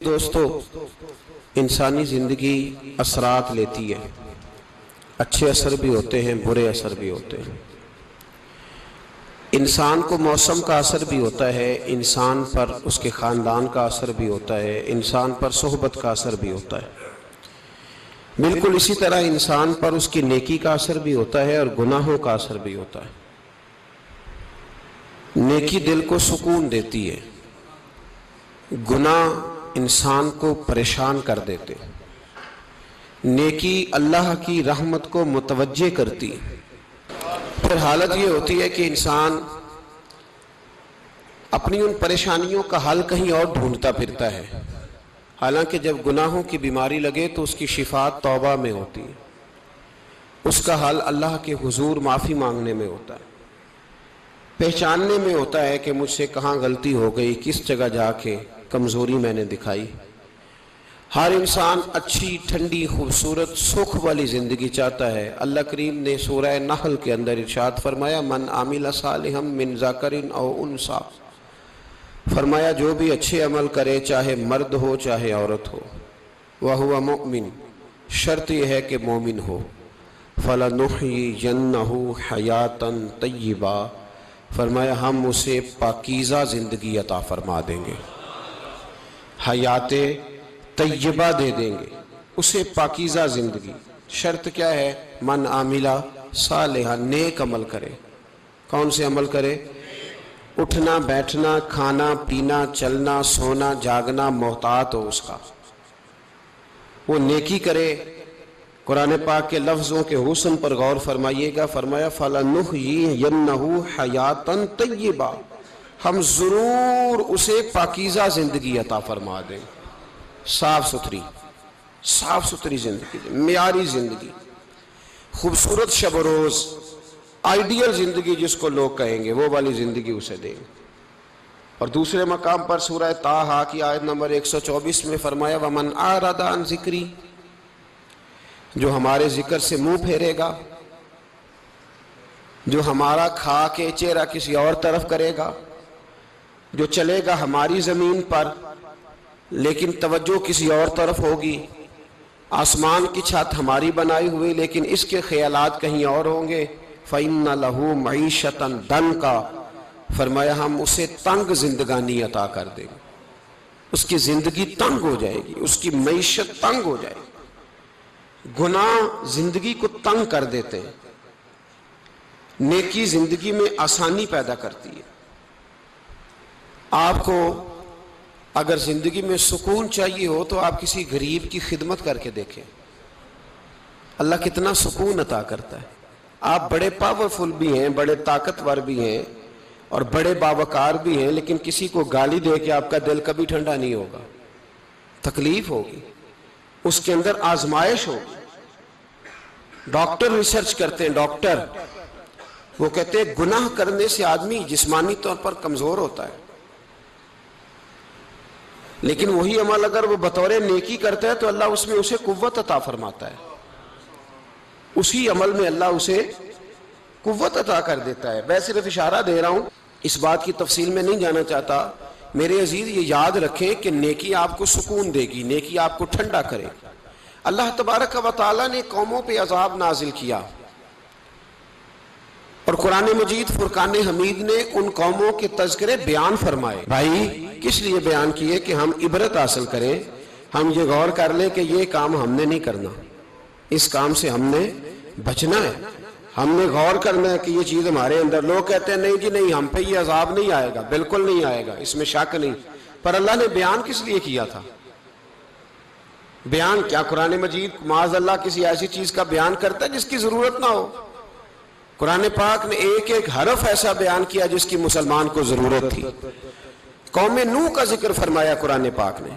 دوستو، انسانی زندگی اثرات لیتی ہے، اچھے اثر بھی ہوتے ہیں، برے اثر بھی ہوتے ہیں۔ انسان کو موسم کا اثر بھی ہوتا ہے، انسان پر اس کے خاندان کا اثر بھی ہوتا ہے، انسان پر صحبت کا اثر بھی ہوتا ہے۔ بالکل اسی طرح انسان پر اس کی نیکی کا اثر بھی ہوتا ہے اور گناہوں کا اثر بھی ہوتا ہے۔ نیکی دل کو سکون دیتی ہے، گناہ انسان کو پریشان کر دیتے۔ نیکی اللہ کی رحمت کو متوجہ کرتی، پھر حالت یہ ہوتی ہے کہ انسان اپنی ان پریشانیوں کا حل کہیں اور ڈھونڈتا پھرتا ہے، حالانکہ جب گناہوں کی بیماری لگے تو اس کی شفا توبہ میں ہوتی ہے، اس کا حل اللہ کے حضور معافی مانگنے میں ہوتا ہے، پہچاننے میں ہوتا ہے کہ مجھ سے کہاں غلطی ہو گئی، کس جگہ جا کے کمزوری میں نے دکھائی۔ ہر انسان اچھی، ٹھنڈی، خوبصورت، سکھ والی زندگی چاہتا ہے۔ اللہ کریم نے سورہ نحل کے اندر ارشاد فرمایا، من عامل صالحا من ذکر او انثی، فرمایا جو بھی اچھے عمل کرے، چاہے مرد ہو چاہے عورت ہو، وہو مؤمن، شرط یہ ہے کہ مومن ہو، فلنحیینہ حیاتا طیبہ، فرمایا ہم اسے پاکیزہ زندگی عطا فرما دیں گے، حیات طیبہ دے دیں گے اسے، پاکیزہ زندگی۔ شرط کیا ہے؟ من عاملہ صالحا، نیک عمل کرے۔ کون سے عمل کرے؟ اٹھنا بیٹھنا، کھانا پینا، چلنا سونا جاگنا محتاط ہو اس کا، وہ نیکی کرے۔ قرآن پاک کے لفظوں کے حسن پر غور فرمائیے گا، فرمایا فَلَنُحْيِيَنَّهُ حَيَاتًا طَيِّبًا، ہم ضرور اسے پاکیزہ زندگی عطا فرما دیں، صاف ستھری زندگی، معیاری زندگی، خوبصورت شب و روز، آئیڈیل زندگی جس کو لوگ کہیں گے، وہ والی زندگی اسے دیں۔ اور دوسرے مقام پر سورہ طٰہٰ کی آیت نمبر 124 میں فرمایا وَمَنْ أَعْرَضَ عَنْ ذِكْرِی، جو ہمارے ذکر سے منہ پھیرے گا، جو ہمارا کھا کے چہرہ کسی اور طرف کرے گا، جو چلے گا ہماری زمین پر لیکن توجہ کسی اور طرف ہوگی، آسمان کی چھت ہماری بنائی ہوئی لیکن اس کے خیالات کہیں اور ہوں گے، فَإِنَّ لَهُ مَعِيشَةً ضَنْكًا، فرمایا ہم اسے تنگ زندگانی عطا کر دیں گے، اس کی زندگی تنگ ہو جائے گی، اس کی معیشت تنگ ہو جائے گی۔ گناہ زندگی کو تنگ کر دیتے ہیں، نیکی زندگی میں آسانی پیدا کرتی ہے۔ آپ کو اگر زندگی میں سکون چاہیے ہو تو آپ کسی غریب کی خدمت کر کے دیکھیں، اللہ کتنا سکون عطا کرتا ہے۔ آپ بڑے پاورفل بھی ہیں، بڑے طاقتور بھی ہیں اور بڑے باوقار بھی ہیں، لیکن کسی کو گالی دے کے آپ کا دل کبھی ٹھنڈا نہیں ہوگا، تکلیف ہوگی، اس کے اندر آزمائش ہوگی۔ ڈاکٹر ریسرچ کرتے ہیں، ڈاکٹر وہ کہتے ہیں گناہ کرنے سے آدمی جسمانی طور پر کمزور ہوتا ہے، لیکن وہی عمل اگر وہ بطور نیکی کرتا ہے تو اللہ اس میں اسے قوت عطا فرماتا ہے، اسی عمل میں اللہ اسے قوت عطا کر دیتا ہے۔ میں صرف اشارہ دے رہا ہوں، اس بات کی تفصیل میں نہیں جانا چاہتا۔ میرے عزیز یہ یاد رکھیں کہ نیکی آپ کو سکون دے گی، نیکی آپ کو ٹھنڈا کرے گی۔ اللہ تبارک و تعالیٰ نے قوموں پہ عذاب نازل کیا اور قرآن مجید فرقان حمید نے ان قوموں کے تذکرے بیان فرمائے۔ بھائی کس لیے بیان کیے؟ کہ ہم عبرت حاصل کریں، ہم یہ غور کر لیں کہ یہ کام ہم نے نہیں کرنا، اس کام سے ہم نے بچنا ہے، ہم نے غور کرنا ہے کہ یہ چیز ہمارے اندر۔ لوگ کہتے ہیں نہیں جی نہیں، ہم پہ یہ عذاب نہیں آئے گا، بالکل نہیں آئے گا، اس میں شک نہیں، پر اللہ نے بیان کس لیے کیا تھا؟ بیان کیا قرآن مجید معاذ اللہ کسی ایسی چیز کا بیان کرتا ہے جس کی ضرورت نہ ہو؟ قرآن پاک نے ایک ایک حرف ایسا بیان کیا جس کی مسلمان کو ضرورت تھی۔ قوم نوح کا ذکر فرمایا قرآن پاک نے،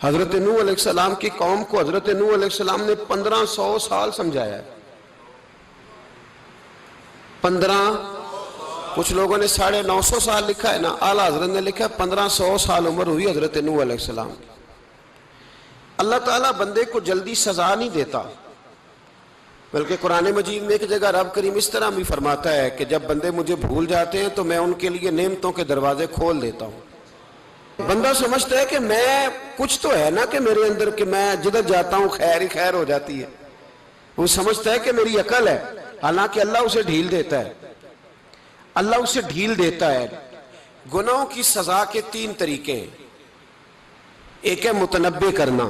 حضرت نوح علیہ السلام کی قوم کو حضرت نوح علیہ السلام نے 1500 سال سمجھایا ہے، کچھ لوگوں نے 950 سال لکھا ہے نا، اعلیٰ حضرت نے لکھا 1500 سال عمر ہوئی حضرت نوح علیہ السلام کی۔ اللہ تعالیٰ بندے کو جلدی سزا نہیں دیتا، بلکہ قرآن مجید میں ایک جگہ رب کریم اس طرح بھی فرماتا ہے کہ جب بندے مجھے بھول جاتے ہیں تو میں ان کے لیے نعمتوں کے دروازے کھول دیتا ہوں، بندہ سمجھتا ہے کہ میں کچھ تو ہے نا کہ میرے اندر کہ میں جدھر جاتا ہوں خیر ہی خیر ہو جاتی ہے، وہ سمجھتا ہے کہ میری عقل ہے، حالانکہ اللہ اسے ڈھیل دیتا ہے، اللہ اسے ڈھیل دیتا ہے۔ گناہوں کی سزا کے 3 طریقے ہیں۔ ایک ہے متنبع کرنا،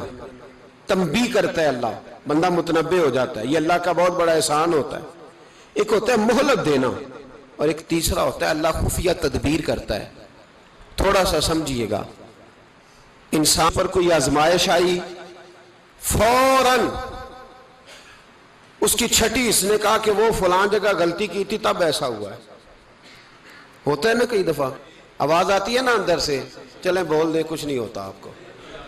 تنبیہ کرتا ہے اللہ، بندہ متنبع ہو جاتا ہے، یہ اللہ کا بہت بڑا احسان ہوتا ہے۔ ایک ہوتا ہے مہلت دینا، اور ایک تیسرا ہوتا ہے اللہ خفیہ تدبیر کرتا ہے۔ تھوڑا سا سمجھیے گا، انسان پر کوئی آزمائش آئی، فوراً اس کی چھٹی اس نے کہا کہ وہ فلان جگہ غلطی کی تھی تب ایسا ہوا ہے۔ ہوتا ہے نا کئی دفعہ آواز آتی ہے نا اندر سے، چلیں بول دیں کچھ نہیں ہوتا آپ کو،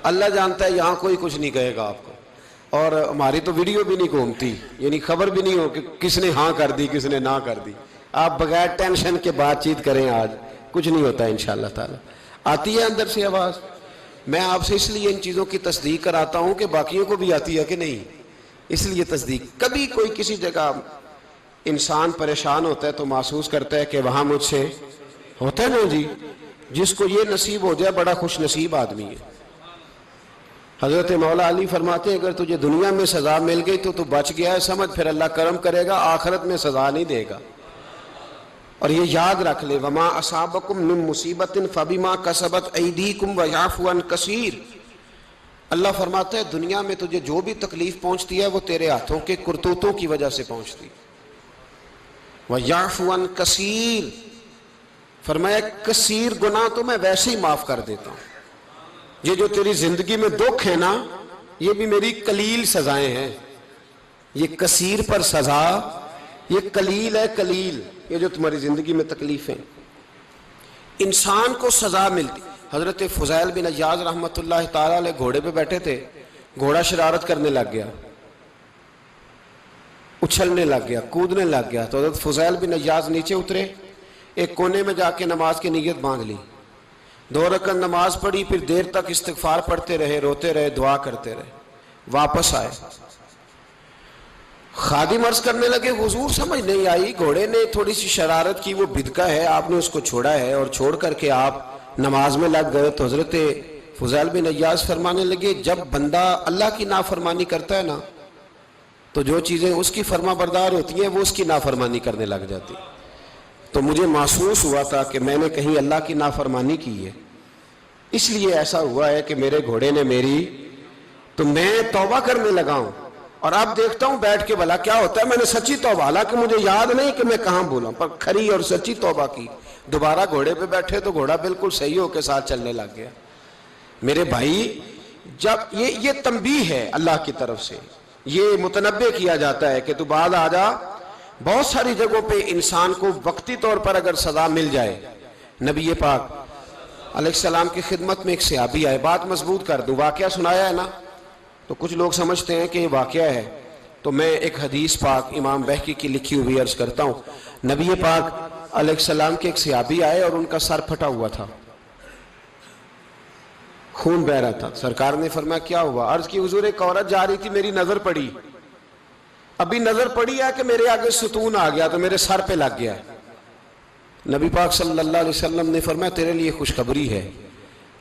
اللہ جانتا ہے یہاں کوئی کچھ نہیں کہے گا آپ کو، اور ہماری تو ویڈیو بھی نہیں گھومتی، یعنی خبر بھی نہیں ہو کہ کس نے ہاں کر دی کس نے نہ کر دی۔ آپ بغیر ٹینشن کے بات چیت کریں، آج کچھ نہیں ہوتا ہے انشاءاللہ تعالی۔ آتی ہے اندر سے آواز؟ میں آپ سے اس لیے ان چیزوں کی تصدیق کراتا ہوں کہ باقیوں کو بھی آتی ہے کہ نہیں، اس لیے تصدیق۔ کبھی کوئی کسی جگہ انسان پریشان ہوتا ہے تو محسوس کرتا ہے کہ وہاں مجھ سے ہوتا ہے نا جی، جس کو یہ نصیب ہو جائے بڑا خوش نصیب آدمی ہے۔ حضرت مولا علی فرماتے ہیں اگر تجھے دنیا میں سزا مل گئی تو بچ گیا ہے، سمجھ پھر اللہ کرم کرے گا، آخرت میں سزا نہیں دے گا۔ اور یہ یاد رکھ لے، وما اصابکم من مصیبت فبما کسبت ایدیکم ویعفو عن کثیر۔ اللہ فرماتا ہے دنیا میں تجھے جو بھی تکلیف پہنچتی ہے وہ تیرے ہاتھوں کے کرتوتوں کی وجہ سے پہنچتی، ویعفو عن کثیر، فرمایا کثیر گناہ تو میں ویسے ہی معاف کر دیتا ہوں۔ یہ جو تیری زندگی میں دکھ ہے نا، یہ بھی میری قلیل سزائیں ہیں۔ یہ کثیر پر سزا، یہ قلیل ہے، قلیل یہ جو تمہاری زندگی میں تکلیف ہیں۔ انسان کو سزا ملتی۔ حضرت فضیل بن عیاض رحمۃ اللہ تعالی علیہ گھوڑے پہ بیٹھے تھے، گھوڑا شرارت کرنے لگ گیا، اچھلنے لگ گیا، کودنے لگ گیا، تو حضرت فضیل بن عیاض نیچے اترے، ایک کونے میں جا کے نماز کی نیت باندھ لی، 2 رکعت نماز پڑھی، پھر دیر تک استغفار پڑھتے رہے، روتے رہے، دعا کرتے رہے، واپس آئے۔ خادم عرض کرنے لگے حضور سمجھ نہیں آئی، گھوڑے نے تھوڑی سی شرارت کی، وہ بدکا ہے، آپ نے اس کو چھوڑا ہے اور چھوڑ کر کے آپ نماز میں لگ گئے۔ تو حضرت فضیل بن عیاض فرمانے لگے جب بندہ اللہ کی نافرمانی کرتا ہے نا تو جو چیزیں اس کی فرما بردار ہوتی ہیں وہ اس کی نافرمانی کرنے لگ جاتی۔ تو مجھے محسوس ہوا تھا کہ میں نے کہیں اللہ کی نافرمانی کی ہے، اس لیے ایسا ہوا ہے کہ میرے گھوڑے نے میری، تو میں توبہ کرنے لگا ہوں، اور اب دیکھتا ہوں بیٹھ کے بھلا کیا ہوتا ہے۔ میں نے سچی توبہ، حالانکہ مجھے یاد نہیں کہ میں کہاں بولا، پر کھری اور سچی توبہ کی۔ دوبارہ گھوڑے پہ بیٹھے تو گھوڑا بالکل صحیح ہو کے ساتھ چلنے لگ گیا۔ میرے بھائی جب یہ تنبیہ ہے اللہ کی طرف سے، یہ متنبع کیا جاتا ہے کہ تو بعد آ جا۔ بہت ساری جگہوں پہ انسان کو وقتی طور پر اگر سزا مل جائے، نبی پاک علیہ السلام کی خدمت میں ایک صحابی آئے، بات مضبوط کر دوں، واقعہ سنایا ہے نا تو کچھ لوگ سمجھتے ہیں کہ یہ واقعہ ہے، تو میں ایک حدیث پاک امام بہقی کی لکھی ہوئی عرض کرتا ہوں۔ نبی پاک علیہ السلام کے ایک صحابی آئے اور ان کا سر پھٹا ہوا تھا، خون بہ رہا تھا۔ سرکار نے فرمایا کیا ہوا؟ عرض کی حضور ایک عورت جا رہی تھی، میری نظر پڑی، ابھی نظر پڑی ہے کہ میرے آگے ستون آ گیا تو میرے سر پہ لگ گیا۔ نبی پاک صلی اللہ علیہ وسلم نے فرمایا تیرے لیے خوشخبری ہے،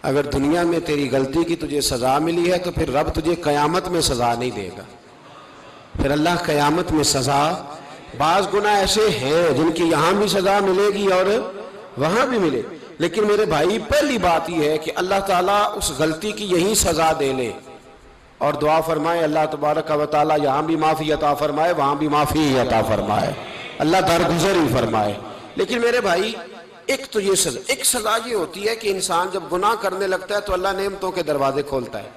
اگر دنیا میں تیری غلطی کی تجھے سزا ملی ہے تو پھر رب تجھے قیامت میں سزا نہیں دے گا، پھر اللہ قیامت میں سزا۔ بعض گناہ ایسے ہیں جن کی یہاں بھی سزا ملے گی اور وہاں بھی ملے، لیکن میرے بھائی پہلی بات یہ ہے کہ اللہ تعالیٰ اس غلطی کی یہی سزا دے لے، اور دعا فرمائے اللہ تبارک و تعالیٰ یہاں بھی معافی عطا فرمائے، وہاں بھی معافی عطا فرمائے، اللہ درگزر ہی فرمائے۔ لیکن میرے بھائی ایک تو یہ سزا، ایک سزا یہ ہوتی ہے کہ انسان جب گناہ کرنے لگتا ہے تو اللہ نعمتوں کے دروازے کھولتا ہے،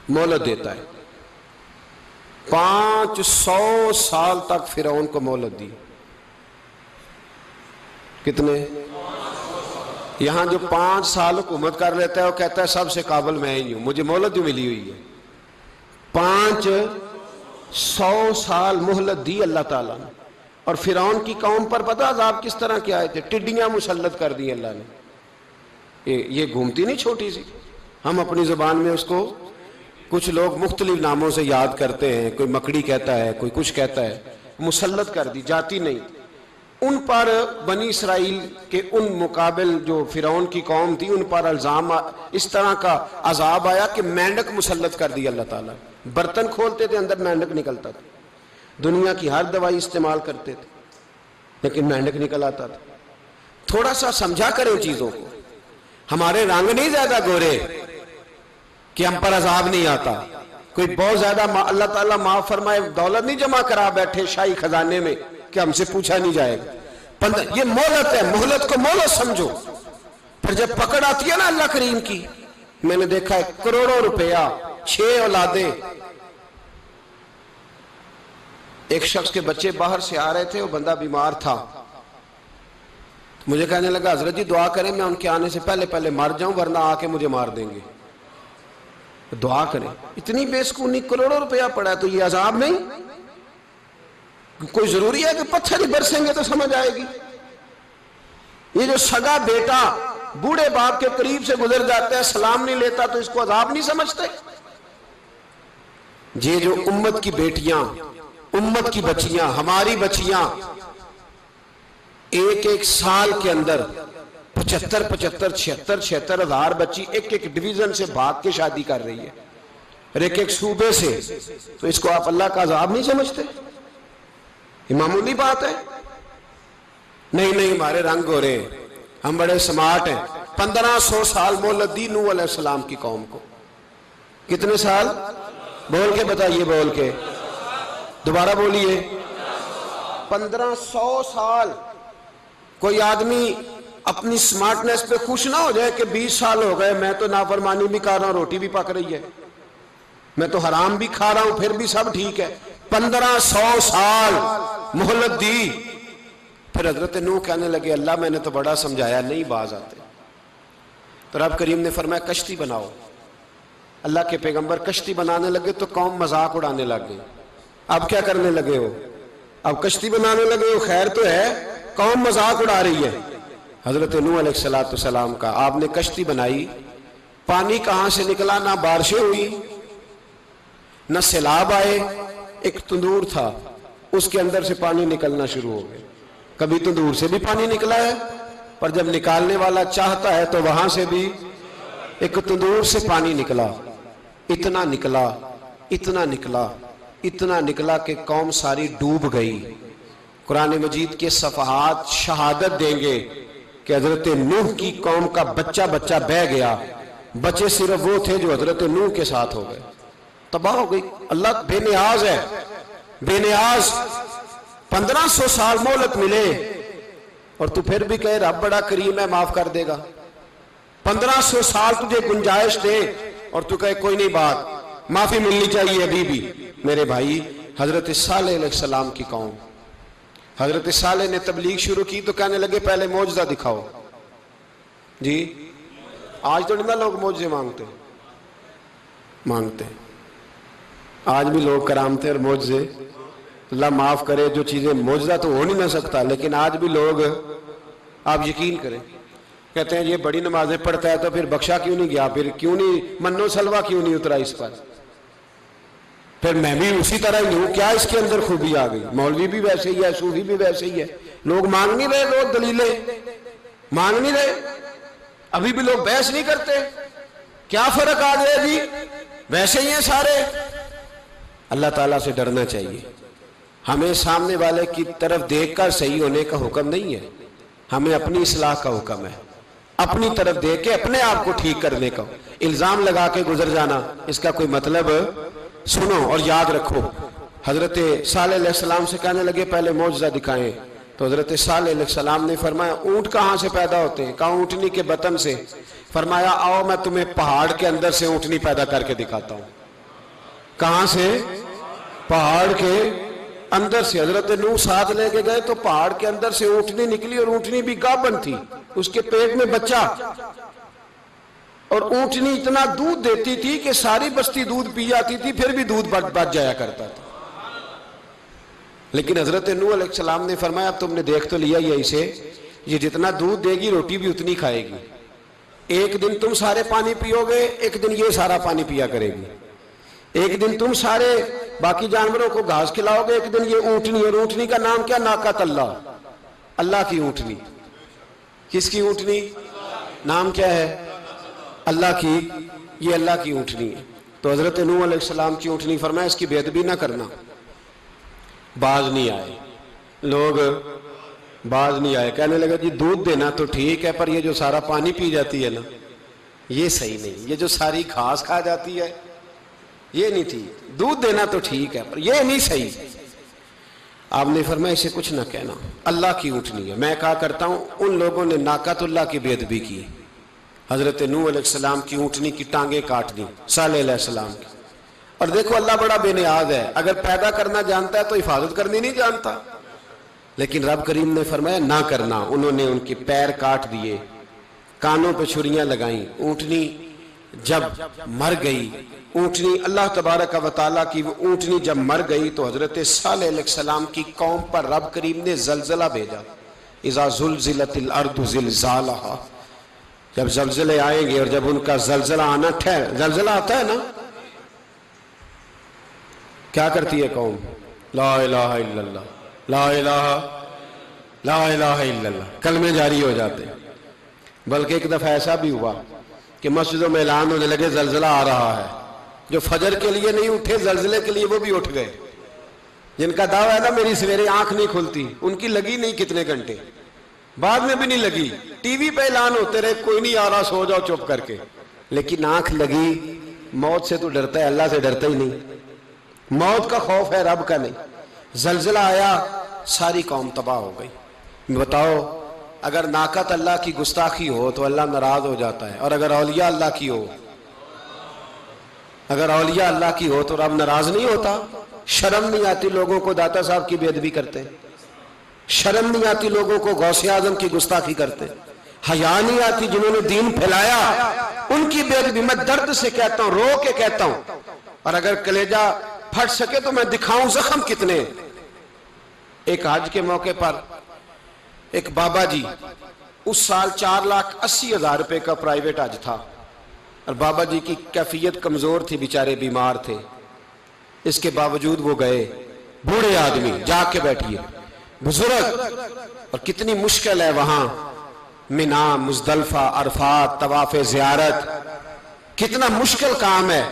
مہلت دیتا ہے۔ 500 سال تک فرعون کو مہلت دی، کتنے؟ یہاں جو 5 سال حکومت کر لیتا ہے وہ کہتا ہے سب سے قابل میں ہی ہوں، مجھے مہلت جو ملی ہوئی ہے۔ 500 سال مہلت دی اللہ تعالیٰ نے، اور فرعون کی قوم پر پتہ عذاب کس طرح کے آئے تھے؟ ٹڈیاں مسلط کر دی اللہ نے۔ یہ گھومتی نہیں چھوٹی سی، ہم اپنی زبان میں اس کو کچھ لوگ مختلف ناموں سے یاد کرتے ہیں، کوئی مکڑی کہتا ہے، کوئی کچھ کہتا ہے، مسلط کر دی، جاتی نہیں۔ ان پر بنی اسرائیل کے ان مقابل جو فرعون کی قوم تھی، ان پر الزام اس طرح کا عذاب آیا کہ مینڈک مسلط کر دی اللہ تعالیٰ. برتن کھولتے تھے اندر مینڈک نکلتا تھا. دنیا کی ہر دوائی استعمال کرتے تھے لیکن مینڈک نکل آتا تھا. تھوڑا سا سمجھا کریں چیزوں کو. ہمارے رنگ نہیں زیادہ گورے کہ ہم پر عذاب نہیں آتا. کوئی بہت زیادہ اللہ تعالیٰ معاف فرمائے دولت نہیں جمع کرا بیٹھے شاہی خزانے میں کہ ہم سے پوچھا نہیں جائے گا. یہ مہلت ہے، مہلت کو مہلت سمجھو. پھر جب پکڑ آتی ہے نا اللہ کریم کی، میں نے دیکھا ہے کروڑوں روپیہ، 6 اولادیں. ایک شخص کے بچے باہر سے آ رہے تھے، وہ بندہ بیمار تھا. مجھے کہنے لگا حضرت جی دعا کریں میں ان کے آنے سے پہلے مر جاؤں ورنہ آ کے مجھے مار دیں گے. دعا کریں. اتنی بے سکونی، کروڑوں روپیہ پڑا ہے تو یہ عذاب نہیں؟ کوئی ضروری ہے کہ پتھر ہی برسیں گے تو سمجھ آئے گی؟ یہ جو سگا بیٹا بوڑھے باپ کے قریب سے گزر جاتا ہے، سلام نہیں لیتا تو اس کو عذاب نہیں سمجھتے؟ یہ جو امت کی بیٹیاں، امت کی بچیاں، ہماری بچیاں ایک سال کے اندر 75,000 ہزار بچی ایک ڈویژن سے بھاگ کے شادی کر رہی ہے اور ایک صوبے سے. تو اس کو آپ اللہ کا عذاب نہیں سمجھتے؟ یہ معمولی بات ہے. نہیں ہمارے رنگ ہو رہے ہیں، ہم بڑے سمارٹ ہیں. 1500 سال مہلت دی نوح علیہ السلام کی قوم کو. کتنے سال؟ بول کے بتائیے، بول کے دوبارہ بولیے. 1500 سال. کوئی آدمی اپنی سمارٹنس پہ خوش نہ ہو جائے کہ 20 سال ہو گئے میں تو نافرمانی بھی کر رہا ہوں، روٹی بھی پک رہی ہے، میں تو حرام بھی کھا رہا ہوں، پھر بھی سب ٹھیک ہے. 1500 سال مہلت دی. پھر حضرت نوح کہنے لگے اللہ میں نے تو بڑا سمجھایا نہیں باز آتے. تو رب کریم نے فرمایا کشتی بناؤ. اللہ کے پیغمبر کشتی بنانے لگے تو قوم مذاق اڑانے لگ گئی. اب کیا کرنے لگے ہو؟ اب کشتی بنانے لگے ہو، خیر تو ہے، قوم مذاق اڑا رہی ہے. حضرت نوح علیہ السلام کا آپ نے کشتی بنائی. پانی کہاں سے نکلا؟ نہ بارشیں ہوئی نہ سیلاب آئے. ایک تندور تھا، اس کے اندر سے پانی نکلنا شروع ہو گیا. کبھی تندور سے بھی پانی نکلا ہے، پر جب نکالنے والا چاہتا ہے تو وہاں سے بھی ایک تندور سے پانی نکلا. اتنا نکلا، اتنا نکلا، اتنا نکلا کہ قوم ساری ڈوب گئی. قرآن مجید کے صفحات شہادت دیں گے کہ حضرت نوح کی قوم کا بچہ بہ گیا. بچے صرف وہ تھے جو حضرت نوح کے ساتھ ہو گئے، تباہ ہو گئی. اللہ بے نیاز ہے، بے نیاز. 1500 سال مہلت ملے اور تو پھر بھی کہے رب بڑا کریم ہے معاف کر دے گا. 1500 سال تجھے گنجائش دے اور تو کہے کوئی نہیں، بات معافی ملنی چاہیے ابھی بھی. میرے بھائی حضرت صالح علیہ السلام کی قوم، حضرت صالح نے تبلیغ شروع کی تو کہنے لگے پہلے معجزہ دکھاؤ. جی آج تو نہیں لوگ معجزے مانگتے. آج بھی لوگ کرامتے اور معجزے، اللہ معاف کرے جو چیزیں معجزہ تو ہو نہیں نہ سکتا، لیکن آج بھی لوگ، آپ یقین کریں، کہتے ہیں یہ بڑی نمازیں پڑھتا ہے تو پھر بخشا کیوں نہیں گیا، پھر کیوں نہیں منو سلوا کیوں نہیں اترا اس پر، پھر میں بھی اسی طرح ہی ہوں، کیا اس کے اندر خوبی آ گئی. مولوی بھی ویسے ہی ہے، صوفی بھی ویسے ہی ہے. لوگ مانگ نہیں رہے، لوگ دلیلیں مانگ نہیں رہے. ابھی بھی لوگ بحث نہیں کرتے. کیا فرق آ گیا جی، ویسے ہی ہیں سارے. اللہ تعالیٰ سے ڈرنا چاہیے. ہمیں سامنے والے کی طرف دیکھ کر صحیح ہونے کا حکم نہیں ہے، ہمیں اپنی اصلاح کا حکم ہے. اپنی طرف دیکھ کے اپنے آپ کو ٹھیک کرنے کا. الزام لگا کے گزر جانا، اس کا کوئی مطلب. سنو اور یاد رکھو. حضرت صالح علیہ السلام سے کہنے لگے پہلے معجزہ دکھائیں. تو حضرت صالح علیہ السلام نے فرمایا اونٹ کہاں سے پیدا ہوتے ہیں؟ کہا اونٹنی کے بطن سے. فرمایا آؤ میں تمہیں پہاڑ کے اندر سے اونٹنی پیدا کر کے دکھاتا ہوں. کہاں سے؟ پہاڑ کے اندر سے. حضرت نوح ساتھ لے کے گئے تو پہاڑ کے اندر سے اونٹنی نکلی اور اونٹنی بھی گابن تھی، اس کے پیٹ میں بچہ. اور اونٹنی اتنا دودھ دیتی تھی کہ ساری بستی دودھ پی جاتی تھی، پھر بھی دودھ بچ جایا کرتا تھا. لیکن حضرت نوح علیہ السلام نے فرمایا اب تم نے دیکھ تو لیا یہ اسے، یہ جتنا دودھ دے گی روٹی بھی اتنی کھائے گی. ایک دن تم سارے پانی پیو گے، ایک دن یہ سارا پانی پیا کرے گی. ایک دن تم سارے باقی جانوروں کو گھاس کھلاؤ گے، ایک دن یہ اونٹنی. اور اونٹنی کا نام کیا؟ ناقۃ اللہ. اللہ کی اونٹنی. کس کی اونٹنی؟ نام کیا ہے؟ اللہ کی. یہ اللہ کی اونٹنی ہے. تو حضرت نوح علیہ السلام کی اونٹنی فرمایا اس کی بے ادبی نہ کرنا. باز نہیں آئے لوگ، باز نہیں آئے. کہنے لگا جی دودھ دینا تو ٹھیک ہے، پر یہ جو سارا پانی پی جاتی ہے نا یہ صحیح نہیں. یہ جو ساری گھاس کھا جاتی ہے یہ نہیں ٹھیک. دودھ دینا تو ٹھیک ہے پر یہ نہیں صحیح. آپ نے فرمایا اسے کچھ نہ کہنا، اللہ کی اونٹنی ہے. میں کہا کرتا ہوں ان لوگوں نے ناقۃ اللہ کی بے ادبی کی. حضرت نوح علیہ السلام کی اونٹنی کی ٹانگیں کاٹ دی، صالح علیہ السلام کی. اور دیکھو اللہ بڑا بے نیاز ہے، اگر پیدا کرنا جانتا ہے تو حفاظت کرنی نہیں جانتا. لیکن رب کریم نے فرمایا نہ کرنا. انہوں نے ان کے پیر کاٹ دیے، کانوں پہ چھریاں لگائیں. اونٹنی جب مر گئی، اونٹنی اللہ تبارک و تعالیٰ کی وہ اونٹنی جب مر گئی تو حضرت صالح علیہ السلام کی قوم پر رب کریم نے زلزلہ بھیجا. اذا زلزلت الارض زلزالہا، جب زلزلے آئیں گے اور جب ان کا زلزلہ آنا زلزلہ آتا ہے نا کیا کرتی ہے قوم؟ لا الہ الا اللہ، لا الہ الا اللہ، کلمے جاری ہو جاتے. بلکہ ایک دفعہ ایسا بھی ہوا کہ مسجدوں میں اعلان ہونے لگے زلزلہ آ رہا ہے. جو فجر کے لیے نہیں اٹھے زلزلے کے لیے وہ بھی اٹھ گئے. جن کا دعویٰ ہے نا میری سویرے آنکھ نہیں کھلتی، ان کی لگی نہیں کتنے گھنٹے، بعد میں بھی نہیں لگی. ٹی وی پہ اعلان ہوتے رہے کوئی نہیں آ رہا سو جاؤ چپ کر کے، لیکن آنکھ لگی. موت سے تو ڈرتا ہے، اللہ سے ڈرتا ہی نہیں. موت کا خوف ہے رب کا نہیں. زلزلہ آیا ساری قوم تباہ ہو گئی. بتاؤ اگر ناقت اللہ کی گستاخی ہو تو اللہ ناراض ہو جاتا ہے، اور اگر اولیاء اللہ کی ہو، اگر اولیاء اللہ کی ہو تو رب ناراض نہیں ہوتا. شرم نہیں آتی لوگوں کو داتا صاحب کی بے ادبی کرتے، شرم نہیں آتی لوگوں کو غوث اعظم کی گستاخی کرتے، حیا نہیں آتی جنہوں نے دین پھیلایا ان کی بے ادبی. میں درد سے کہتا ہوں، رو کے کہتا ہوں، اور اگر کلیجہ پھٹ سکے تو میں دکھاؤں زخم کتنے. ایک حج کے موقع پر ایک بابا جی، اس سال 4,80,000 روپے کا پرائیویٹ حج تھا، اور بابا جی کی کیفیت کمزور تھی، بیچارے بیمار تھے. اس کے باوجود وہ گئے. بوڑھے آدمی، جا کے بیٹھیے، بزرگ، اور کتنی مشکل ہے وہاں منا، مزدلفہ، عرفات، طواف زیارت، کتنا مشکل کام ہے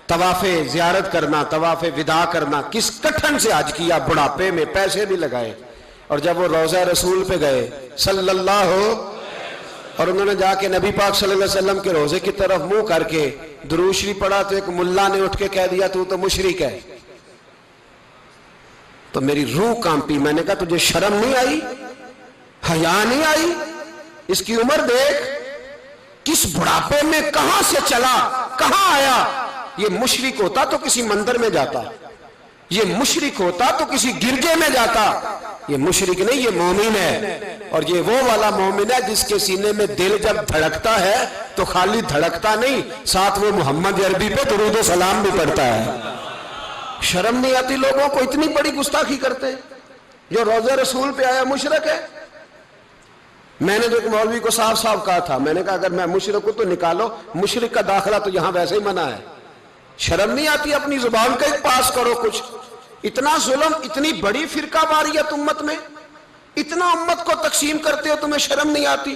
طواف زیارت کرنا، طواف وداع کرنا. کس کٹھن سے حج کیا، بڑھاپے میں پیسے بھی لگائے. اور جب وہ روضہ رسول پہ گئے صلی اللہ، اور انہوں نے جا کے نبی پاک صلی اللہ علیہ وسلم کے روضے کی طرف منہ کر کے درود شریف پڑھا تو ایک ملا نے اٹھ کے کہہ دیا تو مشرک ہے. تو میری روح کانپی. میں نے کہا تجھے شرم نہیں آئی، حیا نہیں آئی؟ اس کی عمر دیکھ، کس بڑھاپے میں کہاں سے چلا کہاں آیا. یہ مشرک ہوتا تو کسی مندر میں جاتا، یہ مشرک ہوتا تو کسی گرجے میں جاتا. یہ مشرک نہیں، یہ مومن ہے. اور یہ وہ والا مومن ہے جس کے سینے میں دل جب دھڑکتا ہے تو خالی دھڑکتا نہیں، ساتھ وہ محمد عربی پہ درود و سلام بھی پڑھتا ہے. شرم نہیں آتی لوگوں کو؟ اتنی بڑی گستاخی کرتے. جو روضہ رسول پہ آیا مشرک ہے. میں نے تو ایک مولوی کو صاف صاف کہا تھا، میں نے کہا اگر میں مشرک ہوں تو نکالو، مشرک کا داخلہ تو یہاں ویسے ہی منع ہے. شرم نہیں آتی؟ اپنی زبان کا ایک پاس کرو کچھ. اتنا ظلم، اتنی بڑی فرقہ واریت امت میں، اتنا امت کو تقسیم کرتے ہو، تمہیں شرم نہیں آتی؟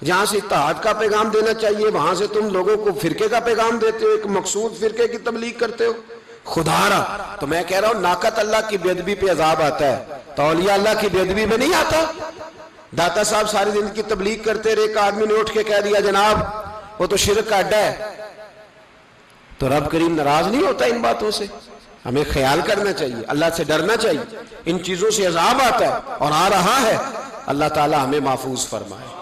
جہاں سے اتحاد کا پیغام دینا چاہیے وہاں سے تم لوگوں کو فرقے کا پیغام دیتے ہو، ایک مقصود فرقے کی تبلیغ کرتے ہو. خدا رہا تو میں کہہ رہا ہوں ناقت اللہ کی بے ادبی پہ عذاب آتا ہے، تو اولیاء اللہ کی بے ادبی پہ نہیں آتا. داتا صاحب ساری زندگی تبلیغ کرتے رہے، ایک آدمی نے اٹھ کے کہہ دیا جناب وہ تو شرک کا اڈا ہے، تو رب کریم ناراض نہیں ہوتا ان باتوں سے؟ ہمیں خیال کرنا چاہیے، اللہ سے ڈرنا چاہیے. ان چیزوں سے عذاب آتا ہے اور آ رہا ہے. اللہ تعالی ہمیں محفوظ فرمائے.